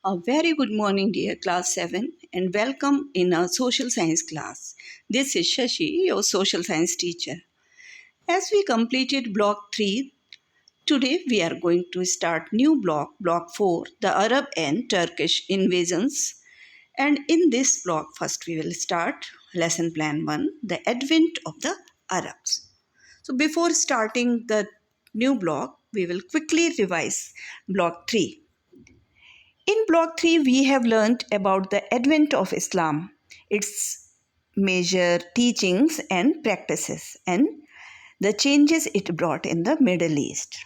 A very good morning, dear class 7, and welcome in our social science class. This is Shashi, your social science teacher. As we completed block 3, today we are going to start new block 4, the Arab and Turkish invasions. And in this block, first we will start lesson plan 1, the advent of the Arabs. So before starting the new block, we will quickly revise block 3. In block 3, we have learned about the advent of Islam, its major teachings and practices, and the changes it brought in the Middle East.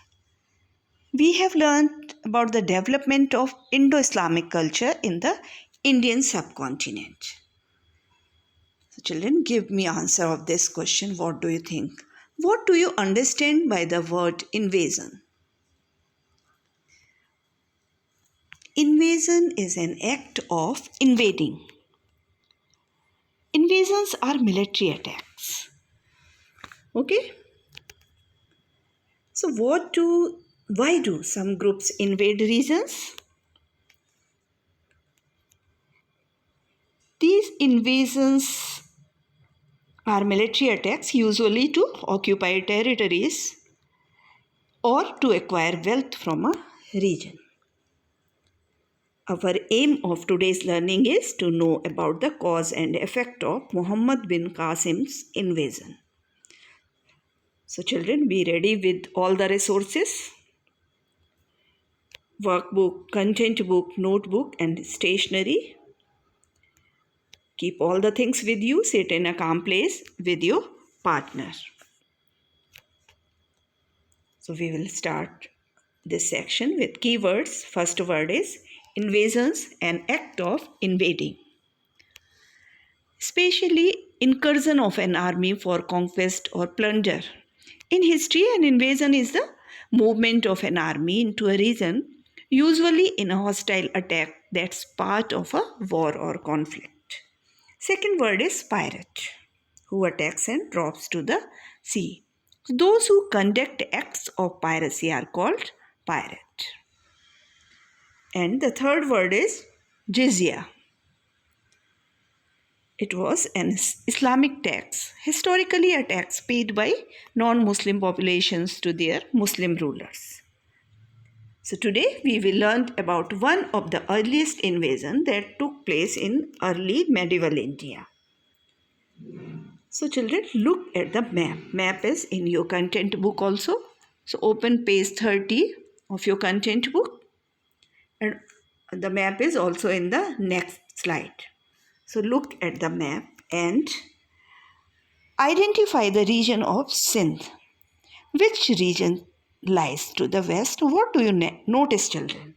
We have learned about the development of Indo Islamic culture in the Indian subcontinent. So, children, give me answer of this question. What do you think? What do you understand by the word invasion? Invasion is an act of invading. Invasions are military attacks. Okay? So why do some groups invade regions? These invasions are military attacks usually to occupy territories or to acquire wealth from a region. Our aim of today's learning is to know about the cause and effect of Muhammad bin Qasim's invasion. So children, be ready with all the resources. Workbook, content book, notebook and stationery. Keep all the things with you. Sit in a calm place with your partner. So we will start this section with keywords. First word is invasions, an act of invading. Especially incursion of an army for conquest or plunder. In history, an invasion is the movement of an army into a region, usually in a hostile attack that's part of a war or conflict. Second word is pirate, who attacks and drops to the sea. Those who conduct acts of piracy are called pirate. And the third word is jizya. It was an Islamic tax, historically a tax paid by non-Muslim populations to their Muslim rulers. So today we will learn about one of the earliest invasions that took place in early medieval India. So children, look at the map. Map is in your content book also. So open page 30 of your content book. And the map is also in the next slide. So look at the map and identify the region of Sindh. Which region lies to the west? What do you notice, children?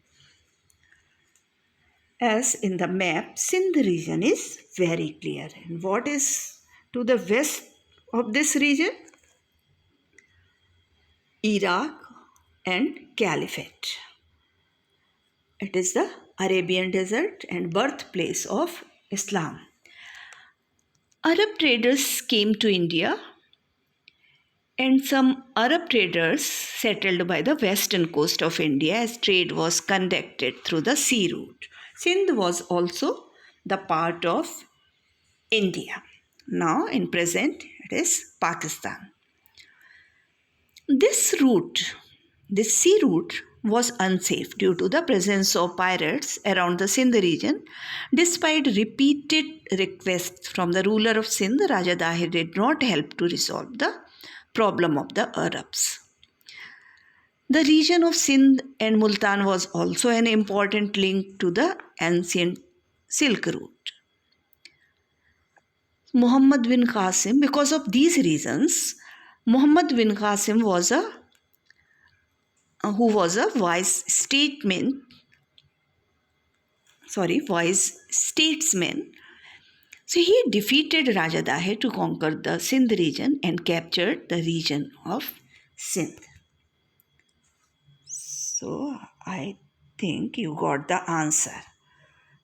As in the map, Sindh region is very clear. And what is to the west of this region? Iraq and Caliphate. It is the Arabian desert and birthplace of Islam. Arab traders came to India and some Arab traders settled by the western coast of India as trade was conducted through the sea route. Sindh was also the part of India. Now in present it is Pakistan. This route, this sea route was unsafe due to the presence of pirates around the Sindh region. Despite repeated requests from the ruler of Sindh, Raja Dahir did not help to resolve the problem of the Arabs. The region of Sindh and Multan was also an important link to the ancient Silk Route. Muhammad bin Qasim, because of these reasons, Muhammad bin Qasim was a wise statesman. So he defeated Raja Dahir to conquer the Sindh region and captured the region of Sindh. So I think you got the answer.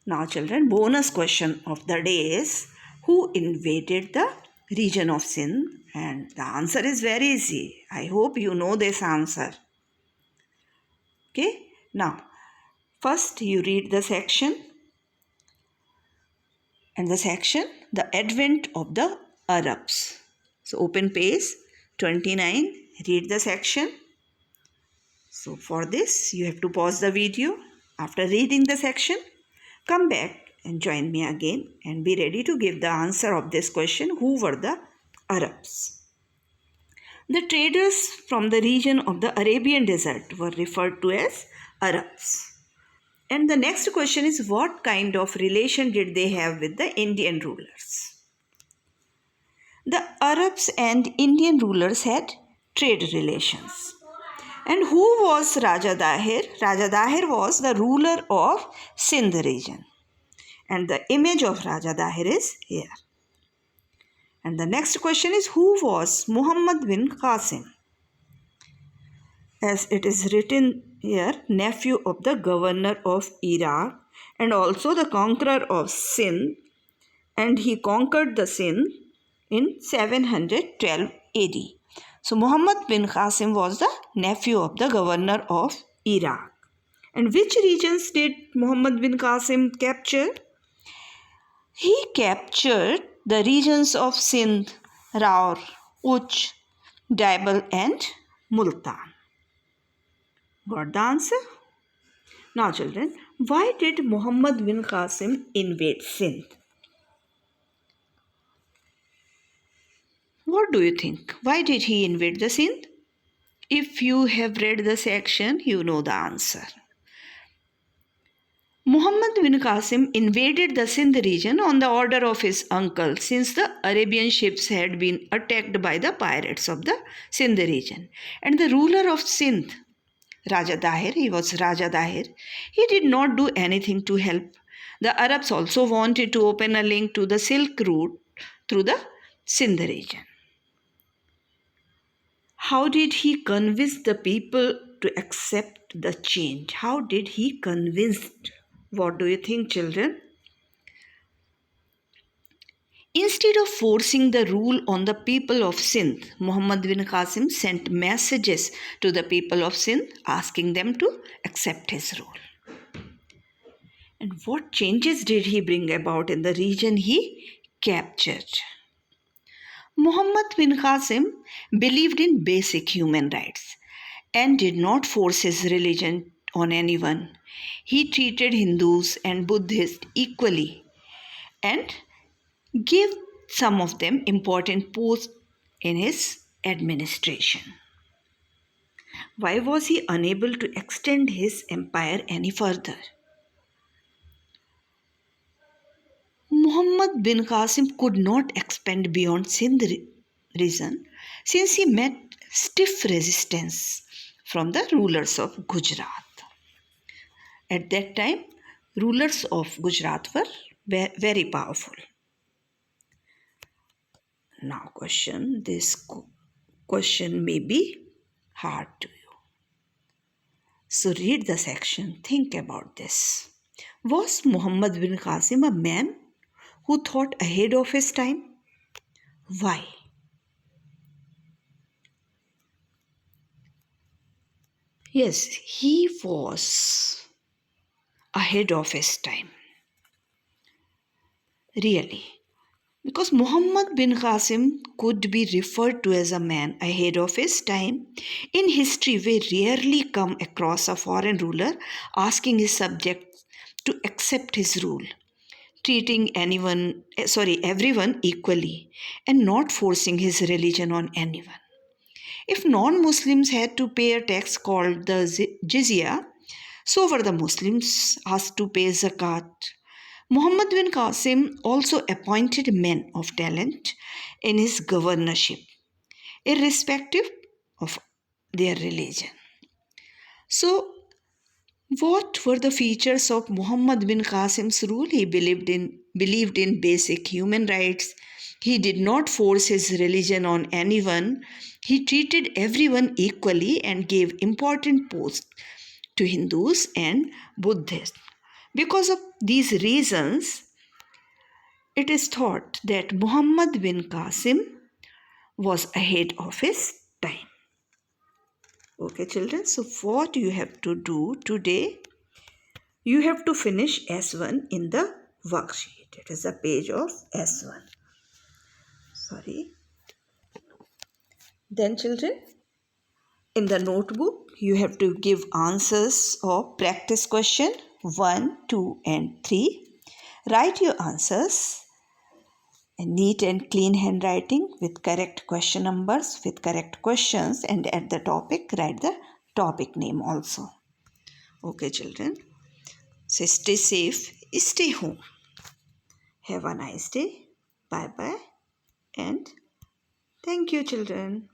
Now children, bonus question of the day is who invaded the region of Sindh? And the answer is very easy. I hope you know this answer. Okay, now First, you read the section, and the section, the advent of the Arabs. So open page 29, read the section. So for this, you have to pause the video. After reading the section, come back and join me again and be ready to give the answer of this question. Who were the Arabs? The traders from the region of the Arabian desert were referred to as Arabs. And the next question is, what kind of relation did they have with the Indian rulers? The Arabs and Indian rulers had trade relations. And who was Raja Dahir? Raja Dahir was the ruler of Sindh region. And the image of Raja Dahir is here. And the next question is, who was Muhammad bin Qasim? As it is written here, nephew of the governor of Iraq and also the conqueror of Sindh, and he conquered the Sindh in 712 AD. So Muhammad bin Qasim was the nephew of the governor of Iraq. And which regions did Muhammad bin Qasim capture? He captured the regions of Sindh, Raur, Uch, Daibal and Multan. Got the answer? Now children, why did Muhammad bin Qasim invade Sindh? What do you think? Why did he invade the Sindh? If you have read the section, you know the answer. Muhammad bin Qasim invaded the Sindh region on the order of his uncle since the Arabian ships had been attacked by the pirates of the Sindh region. And the ruler of Sindh, Raja Dahir, he was Raja Dahir, he did not do anything to help. The Arabs also wanted to open a link to the Silk Route through the Sindh region. How did he convince the people to accept the change? How did he convince? What do you think, children? Instead of forcing the rule on the people of Sindh, Muhammad bin Qasim sent messages to the people of Sindh asking them to accept his rule. And what changes did he bring about in the region he captured? Muhammad bin Qasim believed in basic human rights and did not force his religion on anyone. He treated Hindus and Buddhists equally and gave some of them important posts in his administration. Why was he unable to extend his empire any further? Muhammad bin Qasim could not expand beyond Sindh region since he met stiff resistance from the rulers of Gujarat. At that time, rulers of Gujarat were very powerful. Now this question may be hard to you. So read the section, think about this. Was Muhammad bin Qasim a man who thought ahead of his time? Why? Yes, he was ahead of his time. Really. Because Muhammad bin Qasim could be referred to as a man ahead of his time. In history, we rarely come across a foreign ruler asking his subjects to accept his rule, treating everyone equally, and not forcing his religion on anyone. If non-Muslims had to pay a tax called the jizya, so were the Muslims asked to pay zakat. Muhammad bin Qasim also appointed men of talent in his governorship, irrespective of their religion. So, what were the features of Muhammad bin Qasim's rule? He believed in basic human rights. He did not force his religion on anyone. He treated everyone equally and gave important posts to Hindus and Buddhists. Because of these reasons, it is thought that Muhammad bin Qasim was ahead of his time. Okay, children, so what you have to do today? You have to finish S1 in the worksheet. It is a page of S1. Sorry. Then children, in the notebook, you have to give answers of practice question 1, 2 and 3. Write your answers in neat and clean handwriting with correct question numbers, with correct questions, and at the topic, write the topic name also. Okay children. So stay safe, stay home. Have a nice day. Bye bye and thank you children.